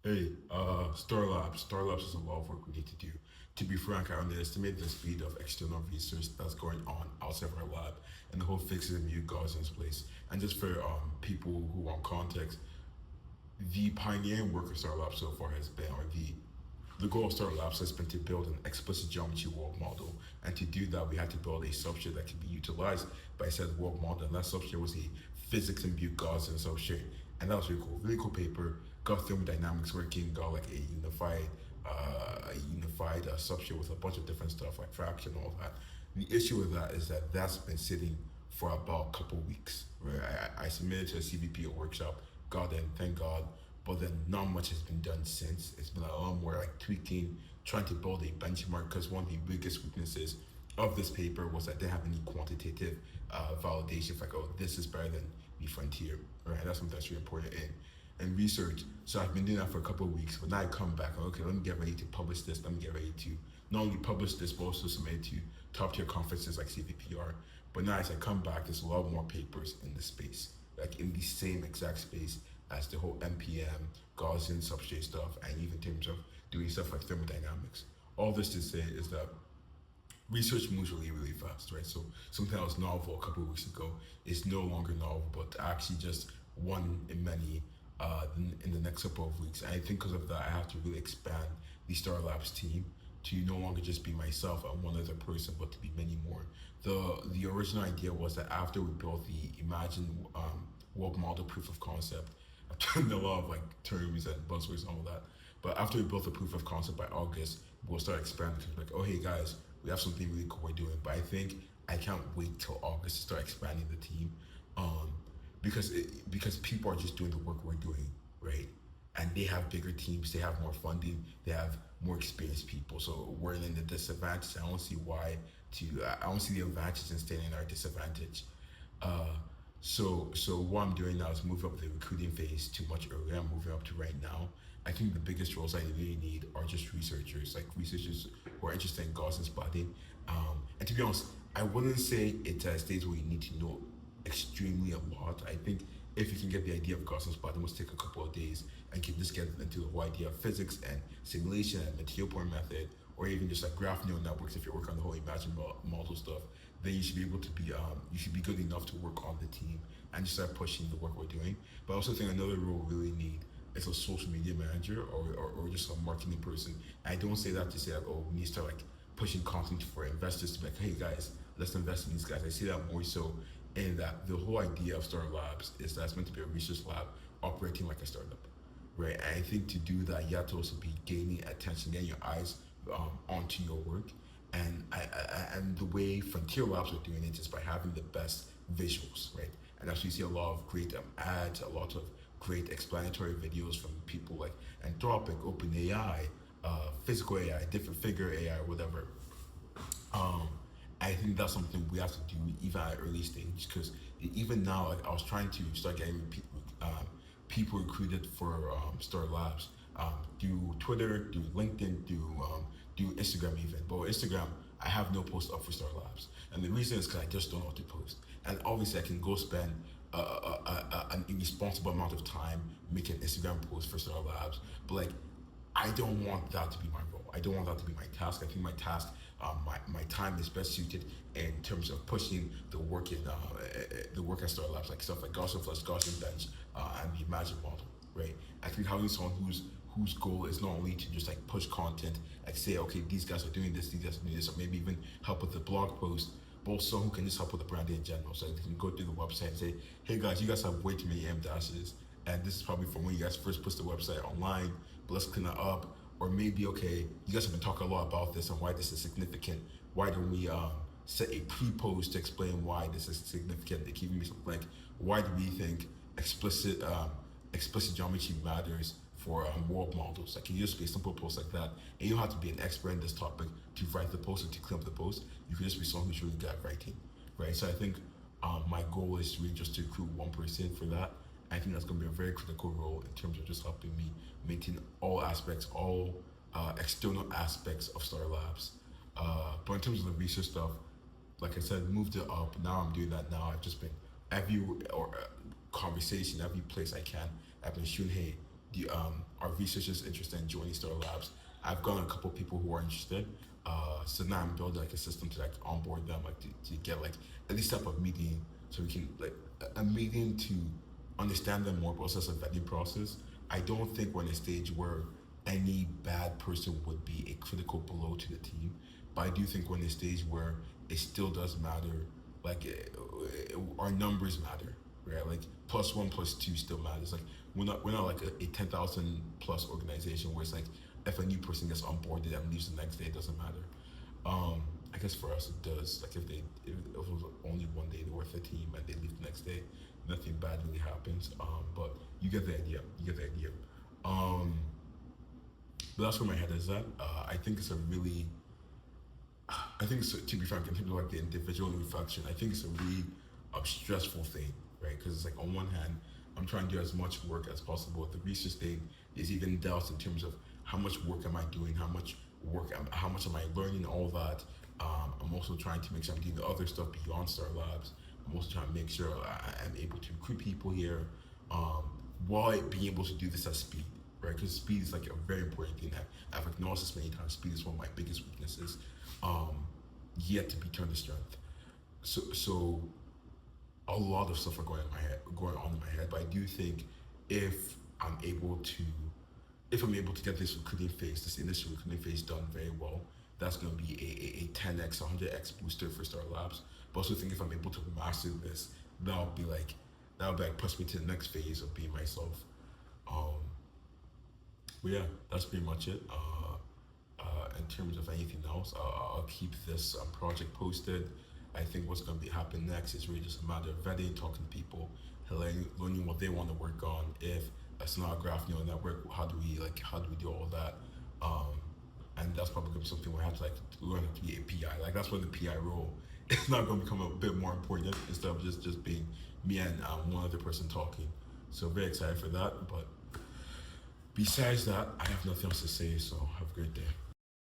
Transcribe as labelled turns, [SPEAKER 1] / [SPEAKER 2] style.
[SPEAKER 1] Hey, Star Labs. Star Labs is a lot of work we need to do. To be frank, I underestimate the speed of external research that's going on outside of our lab and the whole fixes and new Gaussian's place. And just for people who want context, the pioneering work of Star Labs so far has been, or the goal of Star Labs has been to build an explicit geometry world model. And to do that, we had to build a substrate that could be utilized by said world model. And that substrate was a physics imbued Gaussian substrate. And that was really cool. Really cool paper. Got thermodynamics working, got like a unified substrate with a bunch of different stuff like fraction and all that. The issue with that is that that's been sitting for about a couple weeks. Right, I submitted to a CVP workshop, got in, thank God, but then not much has been done since. It's been a lot more like tweaking, trying to build a benchmark because one of the biggest weaknesses of this paper was that they didn't have any quantitative validation, like, oh, this is better than the frontier, right? That's something that's really important in research. So I've been doing that for a couple of weeks, but now I come back, okay, let me get ready to publish this, let me get ready to not only publish this, but also submit it to top tier conferences like CVPR. But now as I come back, there's a lot more papers in the space, like in the same exact space as the whole NPM, Gaussian substrate stuff, and even in terms of doing stuff like thermodynamics. All this to say is that research moves really, really fast, right? So something that was novel a couple of weeks ago is no longer novel, but actually just one in many in the next couple of weeks. And I think because of that, I have to really expand the Star Labs team to no longer just be myself and one other person, but to be many more. The original idea was that after we built the Imagine world model proof of concept, I've turned a lot of like terms and buzzwords and all that. But after we built the proof of concept by August, we'll start expanding to like, oh hey guys, we have something really cool we're doing. But I think I can't wait till August to start expanding the team, um, because people are just doing the work we're doing, right? And they have bigger teams, they have more funding, they have more experienced people. So we're in the disadvantage. I don't see why to. I don't see the advantage in staying in our disadvantage. Uh, so what I'm doing now is move up the recruiting phase to much earlier. I'm moving up to right now. I think the biggest roles I really need are just researchers, like researchers who are interested in Gaussian spotting. And to be honest, I wouldn't say it's a stage where you need to know extremely a lot. I think if you can get the idea of Gaussian spotting, it must take a couple of days and can just get into the whole idea of physics and simulation and material point method, or even just like graph neural networks. If you work on the whole imagine model stuff, then you should be able to be you should be good enough to work on the team and just start pushing the work we're doing. But I also think another role we really need is a social media manager, or just a marketing person. I don't say that to say like, oh, we need to start like pushing content for investors to be like, hey guys, let's invest in these guys. I see that more so in that the whole idea of Star Labs is that it's meant to be a research lab operating like a startup, right? And I think to do that, you have to also be gaining attention, getting your eyes onto your work. And the way Frontier Labs are doing it is by having the best visuals, right? And that's why you see a lot of great ads, a lot of great explanatory videos from people like Anthropic, OpenAI, Physical AI, Different Figure AI, whatever. Um, I think that's something we have to do even at early stage because even now, like I was trying to start getting people recruited for Star Labs through Twitter, through LinkedIn, through Instagram even. But with Instagram, I have no post up for Star Labs, and the reason is because I just don't know what to post. And obviously, I can go spend an irresponsible amount of time making Instagram posts for Star Labs, but like I don't want that to be my role. I don't want that to be my task. I think my task, my time is best suited in terms of pushing the work at Star Labs, like stuff like Gaussian Flush, Gaussian Bench, and the Imagine model, right? I think having someone whose goal is not only to just like push content, like say, okay, these guys are doing this, these guys are doing this, or maybe even help with the blog post, but also who can just help with the branding in general. So they can go through the website and say, hey guys, you guys have way too many M dashes, and this is probably from when you guys first put the website online, but let's clean that up. Or maybe, okay, you guys have been talking a lot about this and why this is significant. Why don't we set a pre-post to explain why this is significant? They give me something like, why do we think explicit geometry matters for world models? Like, you just be a simple post like that, and you don't have to be an expert in this topic to write the post or to clean up the post. You can just be someone who's really good at writing, right? So I think my goal is really just to recruit one person for that. I think that's going to be a very critical role in terms of just helping me maintain all aspects, all external aspects of Star Labs. But in terms of the research stuff, like I said, moved it up. Now I'm doing that now. I've just been every or conversation, every place I can. I've been shooting, hey, are researchers interested in joining Star Labs? I've gotten a couple people who are interested. So now I'm building like a system to like onboard them, like to get like at least type of meeting, so we can like a meeting to understand them more, process a vetting process. I don't think we're in a stage where any bad person would be a critical blow to the team, but I do think we're in a stage where it still does matter. Like our numbers matter, right? Like plus one, plus two still matters. Like we're not like a 10,000 plus organization where it's like if a new person gets onboarded and leaves the next day, it doesn't matter. I guess for us it does. Like if it was only one day they were with the team and they leave the next day, nothing bad really happens. But you get the idea. You get the idea. Um, but that's where my head is at. I think it's a really, I think it's, to be frank, in terms of like the individual reflection, I think it's a really stressful thing, right? Because it's like on one hand, I'm trying to do as much work as possible. The research thing is even doubts in terms of how much work am I doing, how much am I learning, all that. I'm also trying to make sure I'm doing the other stuff beyond Star Labs. I'm also trying to make sure I'm able to recruit people here, while being able to do this at speed, right? Because speed is like a very important thing. I've acknowledged this many times. Speed is one of my biggest weaknesses, yet to be turned to strength. So a lot of stuff are going on in my head. But I do think if I'm able to, if I'm able to get this recruiting phase, this industry recruiting phase done very well, that's going to be a 10x, 100x booster for Star Labs. But also think if I'm able to master this, that'll be like push me to the next phase of being myself. Um, but yeah, that's pretty much it. In terms of anything else, I'll keep this project posted. I think what's going to be happening next is really just a matter of vetting, talking to people, learning what they want to work on. If it's not a graph neural network, how do we do all that? And that's probably going to be something we have to like learn how to be a PI. Like that's when the PI role is not going to become a bit more important instead of just being me and one other person talking. So very excited for that. But besides that, I have nothing else to say. So have a great day.